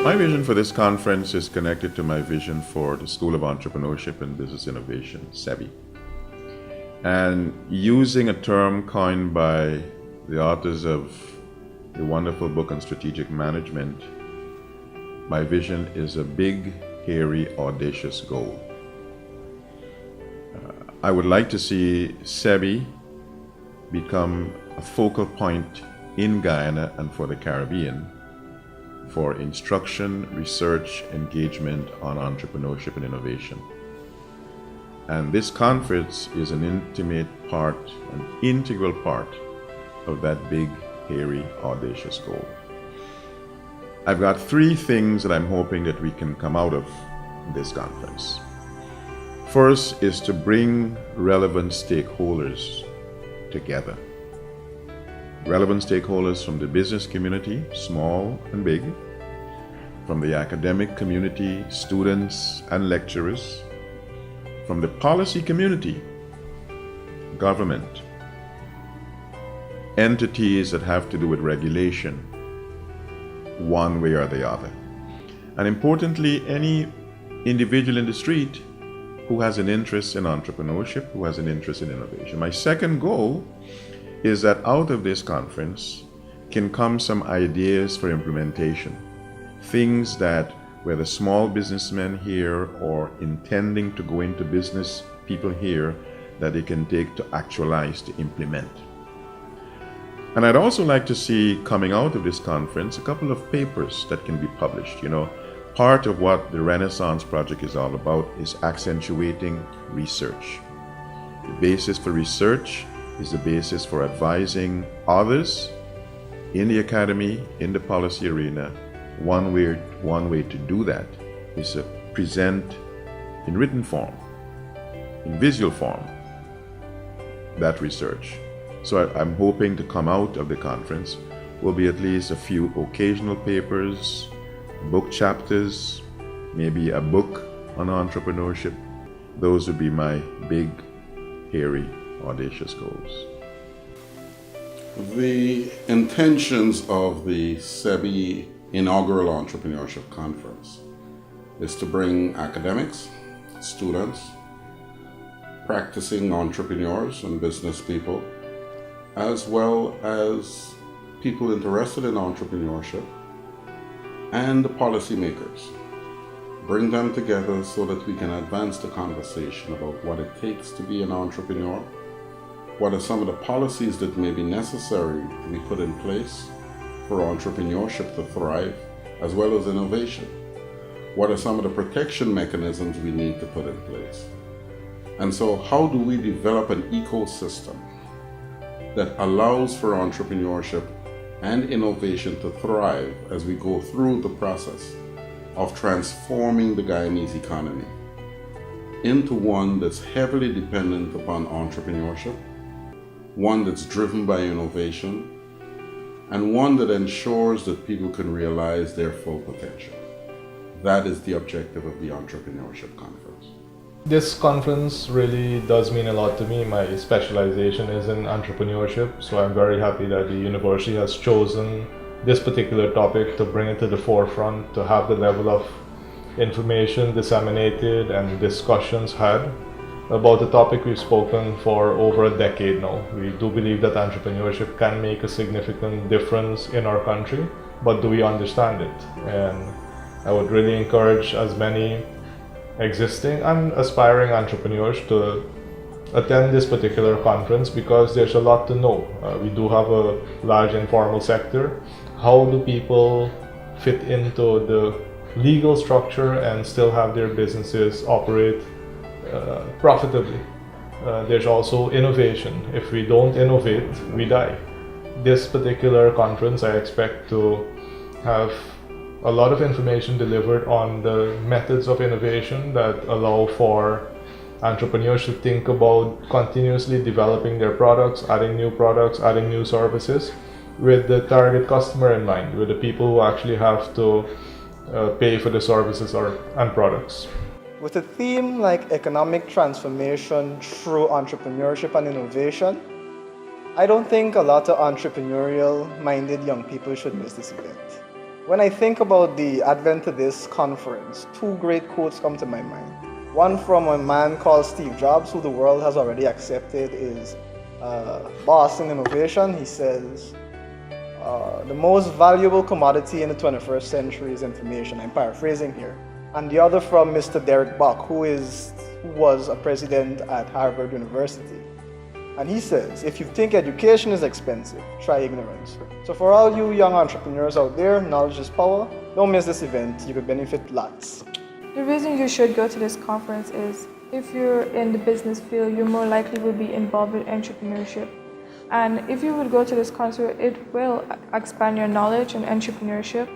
My vision for this conference is connected to my vision for the School of Entrepreneurship and Business Innovation, SEBI. And using a term coined by the authors of the wonderful book on strategic management, my vision is a big, hairy, audacious goal. I would like to see SEBI become a focal point in Guyana and for the Caribbean for instruction, research, engagement on entrepreneurship and innovation. And this conference is an intimate part, an integral part of that big, hairy, audacious goal. I've got three things that I'm hoping that we can come out of this conference. First is to bring relevant stakeholders together. Relevant stakeholders from the business community, small and big, from the academic community, students and lecturers, from the policy community, government, entities that have to do with regulation, one way or the other. And importantly, any individual in the street who has an interest in entrepreneurship, who has an interest in innovation. My second goal is that out of this conference can come some ideas for implementation. Things that whether small businessmen here or intending to go into business people here that they can take to actualize, to implement. And I'd also like to see coming out of this conference a couple of papers that can be published. Part of what the Renaissance Project is all about is accentuating research. The basis for research is the basis for advising others in the academy, in the policy arena. One way to do that is to present in written form, in visual form, that research. So I'm hoping to come out of the conference will be at least a few occasional papers, book chapters, maybe a book on entrepreneurship. Those would be my big, hairy, audacious goals. The intentions of the SEBI Inaugural Entrepreneurship Conference is to bring academics, students, practicing entrepreneurs and business people, as well as people interested in entrepreneurship and the policymakers. Bring them together so that we can advance the conversation about what it takes to be an entrepreneur, what are some of the policies that may be necessary to be put in place for entrepreneurship to thrive, as well as innovation. What are some of the protection mechanisms we need to put in place? And so how do we develop an ecosystem that allows for entrepreneurship and innovation to thrive as we go through the process of transforming the Guyanese economy into one that's heavily dependent upon entrepreneurship, one that's driven by innovation, and one that ensures that people can realize their full potential. That is the objective of the Entrepreneurship Conference. This conference really does mean a lot to me. My specialization is in entrepreneurship, so I'm very happy that the university has chosen this particular topic to bring it to the forefront, to have the level of information disseminated and discussions had about the topic we've spoken for over a decade now. We do believe that entrepreneurship can make a significant difference in our country, but do we understand it? And I would really encourage as many existing and aspiring entrepreneurs to attend this particular conference because there's a lot to know. We do have a large informal sector. How do people fit into the legal structure and still have their businesses operate profitably? There's also innovation. If we don't innovate, we die. This particular conference, I expect to have a lot of information delivered on the methods of innovation that allow for entrepreneurs to think about continuously developing their products, adding new services with the target customer in mind, with the people who actually have to pay for the services and products. With a theme like economic transformation through entrepreneurship and innovation, I don't think a lot of entrepreneurial-minded young people should miss this event. When I think about the advent of this conference, two great quotes come to my mind. One from a man called Steve Jobs, who the world has already accepted is boss in innovation. He says, the most valuable commodity in the 21st century is information. I'm paraphrasing here. And the other from Mr. Derek Bach, who was a president at Harvard University. And he says, if you think education is expensive, try ignorance. So for all you young entrepreneurs out there, knowledge is power. Don't miss this event. You could benefit lots. The reason you should go to this conference is if you're in the business field, you more likely will be involved with entrepreneurship. And if you would go to this concert, it will expand your knowledge in entrepreneurship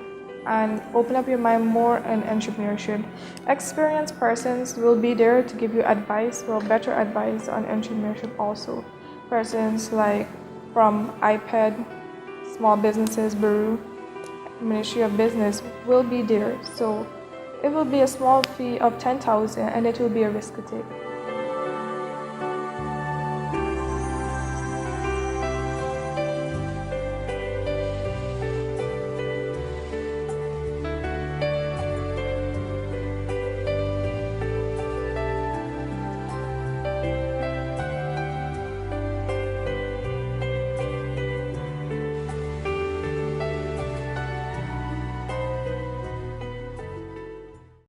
and open up your mind more in entrepreneurship. Experienced persons will be there to give you advice, well, better advice on entrepreneurship also. Persons like from IPED, Small Businesses Bureau, Ministry of Business will be there. So it will be a small fee of $10,000 and it will be a risk to take.